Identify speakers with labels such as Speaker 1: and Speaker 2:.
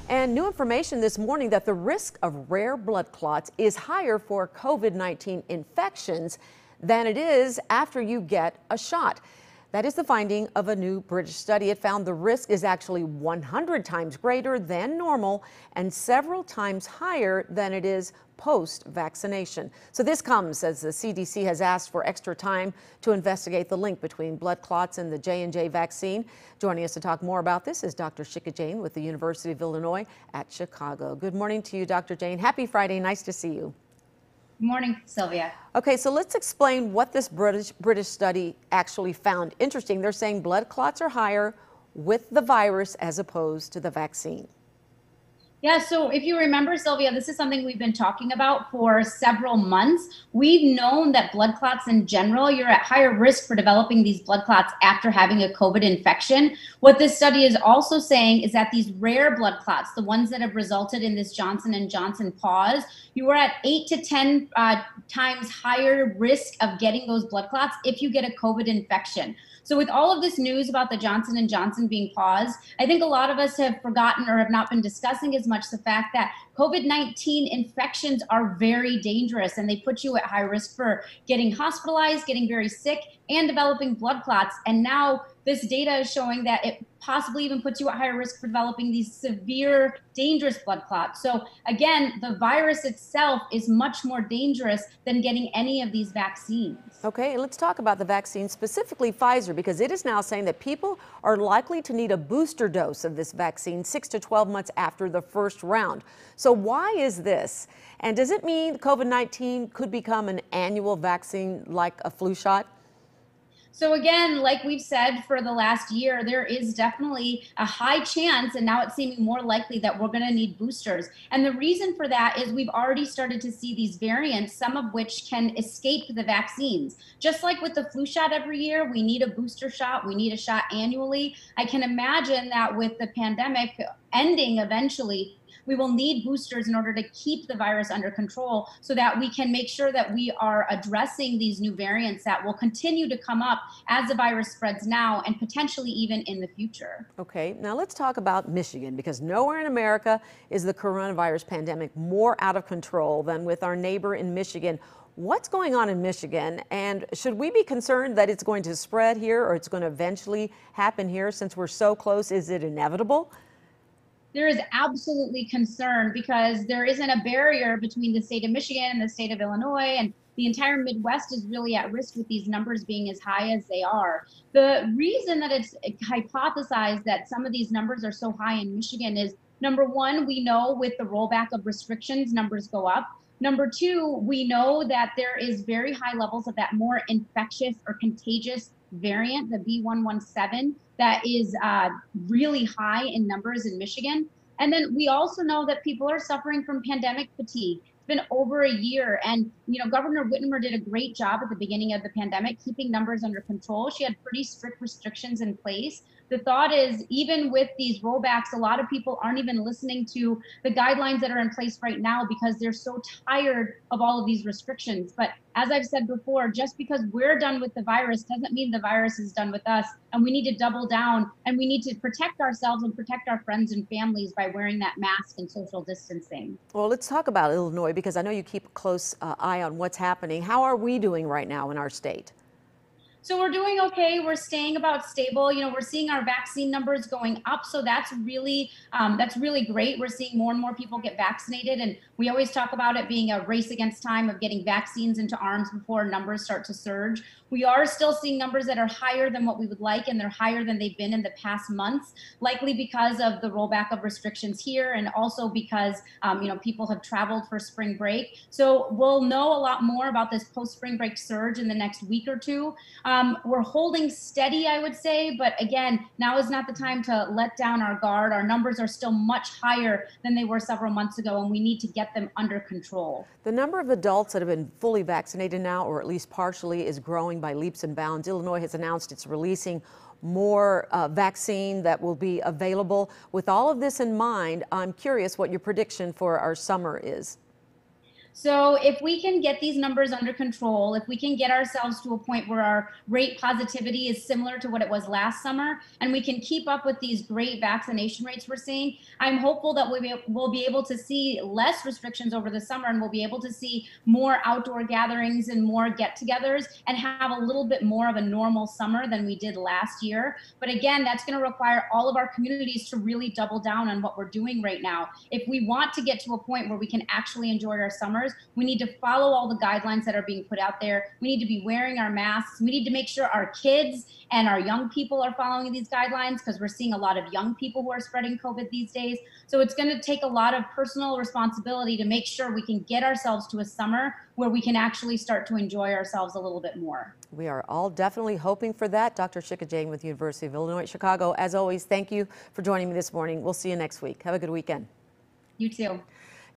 Speaker 1: And new information this morning that the risk of rare blood clots is higher for COVID-19 infections than it is after you get a shot. That is the finding of a new British study. It found the risk is actually 100 times greater than normal and several times higher than it is post-vaccination. So this comes as the CDC has asked for extra time to investigate the link between blood clots and the J&J vaccine. Joining us to talk more about this is Dr. Shikha Jain with the University of Illinois at Chicago. Good morning to you, Dr. Jain. Happy Friday. Nice to see you.
Speaker 2: Good morning, Sylvia.
Speaker 1: Okay, so let's explain what this British study actually found. Interesting, they're saying blood clots are higher with the virus as opposed to the vaccine.
Speaker 2: Yeah, so if you remember, Sylvia, this is something we've been talking about for several months. We've known that blood clots in general, you're at higher risk for developing these blood clots after having a COVID infection. What this study is also saying is that these rare blood clots, the ones that have resulted in this Johnson & Johnson pause, you are at 8 to 10 times higher risk of getting those blood clots if you get a COVID infection. So with all of this news about the Johnson & Johnson being paused, I think a lot of us have forgotten or have not been discussing as much the fact that COVID-19 infections are very dangerous and they put you at high risk for getting hospitalized, getting very sick, and developing blood clots. And now this data is showing that it possibly even puts you at higher risk for developing these severe, dangerous blood clots. So again, the virus itself is much more dangerous than getting any of these vaccines.
Speaker 1: Okay, let's talk about the vaccine, specifically Pfizer, because it is now saying that people are likely to need a booster dose of this vaccine 6 to 12 months after the first round. So why is this? And does it mean COVID-19 could become an annual vaccine like a flu shot?
Speaker 2: So again, like we've said for the last year, there is definitely a high chance, and now it's seeming more likely that we're going to need boosters. And the reason for that is we've already started to see these variants, some of which can escape the vaccines. Just like with the flu shot every year, we need a booster shot, we need a shot annually. I can imagine that with the pandemic ending eventually, we will need boosters in order to keep the virus under control so that we can make sure that we are addressing these new variants that will continue to come up as the virus spreads now and potentially even in the future.
Speaker 1: Okay, now let's talk about Michigan, because nowhere in America is the coronavirus pandemic more out of control than with our neighbor in Michigan. What's going on in Michigan, and should we be concerned that it's going to spread here or it's going to eventually happen here since we're so close? Is it inevitable?
Speaker 2: There is absolutely concern because there isn't a barrier between the state of Michigan and the state of Illinois, and the entire Midwest is really at risk with these numbers being as high as they are. The reason that it's hypothesized that some of these numbers are so high in Michigan is, number one, we know with the rollback of restrictions, numbers go up. Number two, we know that there is very high levels of that more infectious or contagious variant, the B117, that is really high in numbers in Michigan. And then we also know that people are suffering from pandemic fatigue. It's been over a year, and Governor Whitmer did a great job at the beginning of the pandemic keeping numbers under control. She had pretty strict restrictions in place. The thought is, even with these rollbacks, a lot of people aren't even listening to the guidelines that are in place right now because they're so tired of all of these restrictions. But as I've said before, just because we're done with the virus doesn't mean the virus is done with us. And we need to double down, and we need to protect ourselves and protect our friends and families by wearing that mask and social distancing.
Speaker 1: Well, let's talk about Illinois, because I know you keep a close eye on what's happening. How are we doing right now in our state?
Speaker 2: So we're doing okay. We're staying about stable. We're seeing our vaccine numbers going up. So that's really great. We're seeing more and more people get vaccinated. And we always talk about it being a race against time of getting vaccines into arms before numbers start to surge. We are still seeing numbers that are higher than what we would like, and they're higher than they've been in the past months, likely because of the rollback of restrictions here, and also because people have traveled for spring break. So we'll know a lot more about this post-spring break surge in the next week or two. We're holding steady, I would say, but again, now is not the time to let down our guard. Our numbers are still much higher than they were several months ago, and we need to get them under control.
Speaker 1: The number of adults that have been fully vaccinated now, or at least partially, is growing by leaps and bounds. Illinois has announced it's releasing more vaccine that will be available. With all of this in mind, I'm curious what your prediction for our summer is.
Speaker 2: So if we can get these numbers under control, if we can get ourselves to a point where our rate positivity is similar to what it was last summer, and we can keep up with these great vaccination rates we're seeing, I'm hopeful that we'll be able to see less restrictions over the summer, and we'll be able to see more outdoor gatherings and more get-togethers and have a little bit more of a normal summer than we did last year. But again, that's going to require all of our communities to really double down on what we're doing right now. If we want to get to a point where we can actually enjoy our summers, we need to follow all the guidelines that are being put out there. We need to be wearing our masks. We need to make sure our kids and our young people are following these guidelines, because we're seeing a lot of young people who are spreading COVID these days. So it's going to take a lot of personal responsibility to make sure we can get ourselves to a summer where we can actually start to enjoy ourselves a little bit more.
Speaker 1: We are all definitely hoping for that. Dr. Shikha Jain with the University of Illinois Chicago, as always, thank you for joining me this morning. We'll see you next week. Have a good weekend.
Speaker 2: You too.